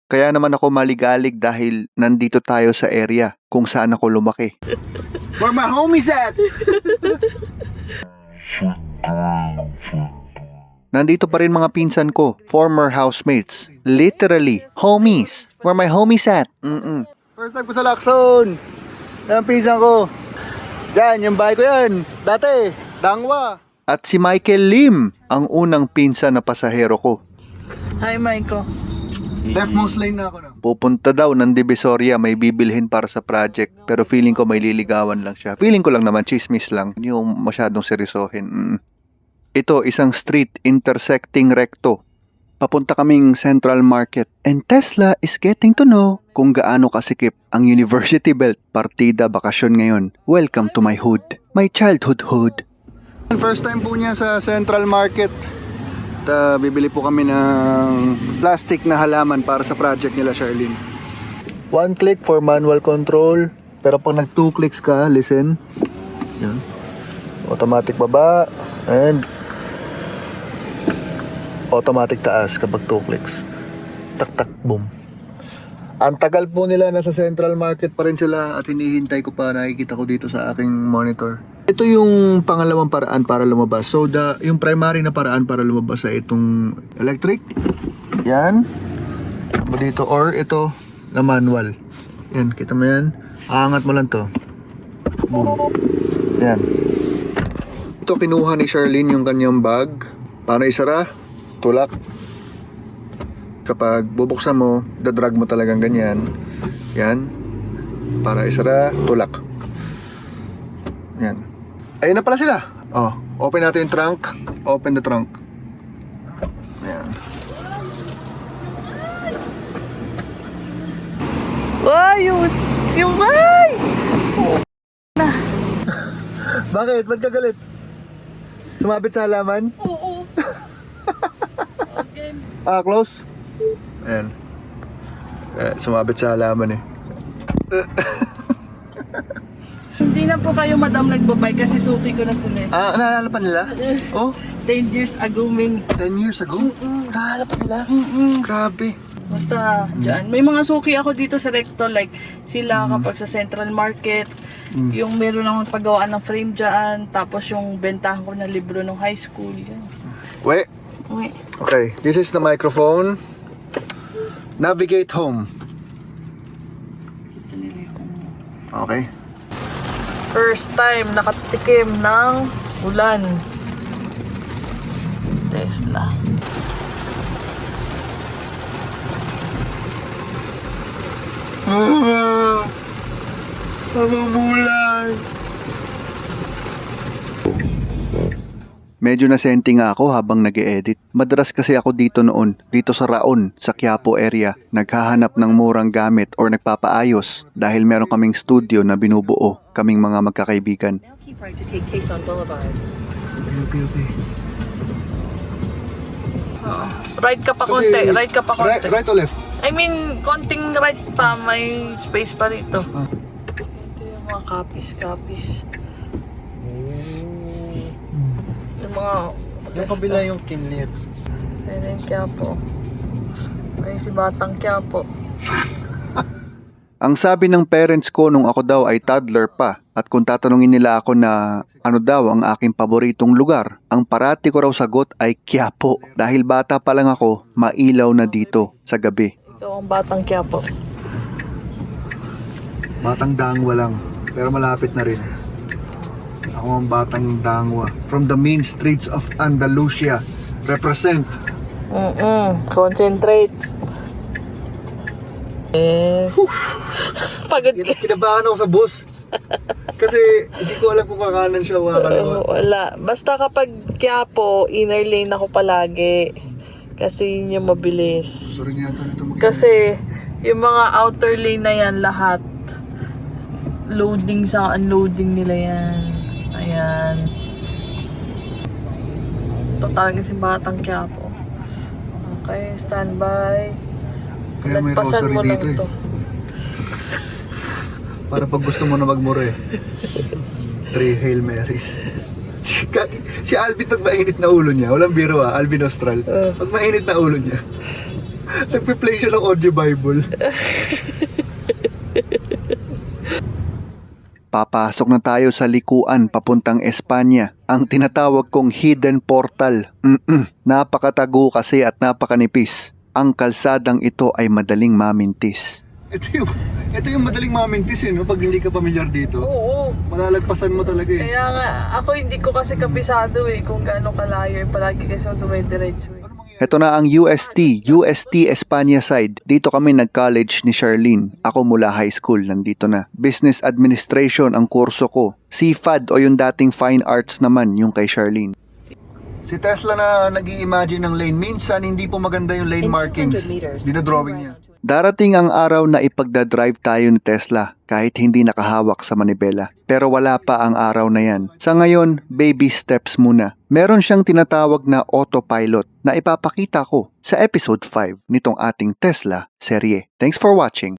Kaya naman ako maligalig dahil nandito tayo sa area kung saan ako lumaki. Where my homies at? Nandito pa rin mga pinsan ko, former housemates. Literally, homies. Where my homies at? First time ko sa Lacson. Yan pinsan ko. Diyan, yung bahay ko yan. Dati, Dangwa. At si Michael Lim, ang unang pinsan na pasahero ko. Hi, Michael. Leftmost lane na ako na. Pupunta daw ng Divisoria, may bibilhin para sa project. Pero feeling ko may liligawan lang siya. Feeling ko lang naman, chismis lang. Hindi yung masyadong seryosohin. Ito, isang street intersecting recto. Papunta kaming Central Market. And Tesla is getting to know kung gaano kasikip ang University Belt. Partida bakasyon ngayon. Welcome to my hood. My childhood hood. First time po niya sa Central Market. Bibili po kami ng plastic na halaman para sa project nila, Charlene. One click for manual control. Pero pag nag 2 clicks ka, listen. Yan. Automatic baba. And automatic taas kapag 2 clicks. Tak tak boom. Ang tagal po nila, nasa Central Market pa rin sila at hinihintay ko pa, nakikita ko dito sa aking monitor. Ito yung pangalawang paraan para lumabas. So yung primary na paraan para lumabas ay itong electric. Yan. Dito or ito na manual. Yan, kita mo yan. Aangat mo lang to. Boom. Yan. Ito kinuha ni Charlene yung kanyang bag. Para isara, tulak. Kapag bubuksan mo, dadrag mo talagang ganyan. Yan. Para isara, tulak. Yan. Ayun na pala sila. Oh, open natin yung trunk. Open the trunk. Ayan. Wow, yung ay! Bakit? Ba't ka galit? Sumabit sa halaman? Oo. Okay. Close? Ayan. Sumabit sa halaman eh. Hindi na po kayo, madam, nagbabay kasi suki ko na sila. Naalala pa nila? Oh, 10 years ago, Ming. 10 years ago? Naalala pa nila? Grabe. Basta, dyan. May mga suki ako dito sa Recto, like sila kapag sa Central Market, yung meron akong paggawaan ng frame dyan, tapos yung bentahan ko na libro ng high school. Yan. Wait. Uy. Okay, this is the microphone. Navigate home. Okay. First time nakatikim ng ulan. Tesla. Mamulan. Medyo nasenti nga ako habang nag-e-edit. Madalas kasi ako dito noon, dito sa Raon, sa Quiapo area. Naghahanap ng murang gamit or nagpapaayos dahil meron kaming studio na binubuo, kaming mga magkakaibigan. Now keep right to take Quezon Boulevard. Okay. Right ka pa konti, right ka pa konti. Right or left? I mean, konting right pa, may space pa rito. Ito yung mga copies. Yung mga... Yung kabila yung kinlit. Ayun yung Quiapo. Ayun si Batang Quiapo. Ang sabi ng parents ko nung ako daw ay toddler pa at kung tatanungin nila ako na ano daw ang aking paboritong lugar, ang parati ko raw sagot ay Quiapo dahil bata pa lang ako, mailaw na dito sa gabi. Ito ang Batang Quiapo. Batang Dangwa lang. Pero malapit na rin. Ako ang Batang Dangwa. From the main streets of Andalusia. Represent. Concentrate. Yes. Pagod ka. Kinabahan ako sa bus. Kasi hindi ko alam kung kakanan siya o kakaliwa. Wala. Basta kapag Quiapo, inner lane ako palagi. Kasi yun yung mabilis. Sorry nga ito mag- Kasi yung mga outer lane na yan, lahat loading sa unloading nila yan. Ayan. Ito talaga si Batang Quiapo. Okay, standby. Kaya may Lagpasan rosary mo lang dito to. Para pag gusto mo na magmure. 3 Hail Marys. Si Alvin pag mainit na ulo niya, walang biro Alvin Austral. Pag mainit na ulo niya, Nagpe-play siya ng audio Bible. Papasok na tayo sa likuan papuntang Espanya, ang tinatawag kong hidden portal. Napakatago kasi at napakanipis. Ang kalsadang ito ay madaling mamintis. Ito yung madaling mamintis no? Pag hindi ka pamilyar dito. Oo. Malalagpasan mo talaga eh. Kaya nga, ako hindi ko kasi kabisado kung gaano kalayo. Palagi kasi ako dumidiretso Ito na ang UST Espanya side. Dito kami nag-college ni Charlene. Ako mula high school, nandito na. Business Administration ang kurso ko. CFAD o yung dating Fine Arts naman, yung kay Charlene. Si Tesla na nag-i-imagine ng lane. Minsan hindi po maganda yung lane In 200 markings. meters, Dinodrawing turn niya. right onto Darating ang araw na ipagdadrive tayo ni Tesla kahit hindi nakahawak sa manibela. Pero wala pa ang araw na yan. Sa ngayon, baby steps muna. Meron siyang tinatawag na autopilot na ipapakita ko sa episode 5 nitong ating Tesla serye. Thanks for watching.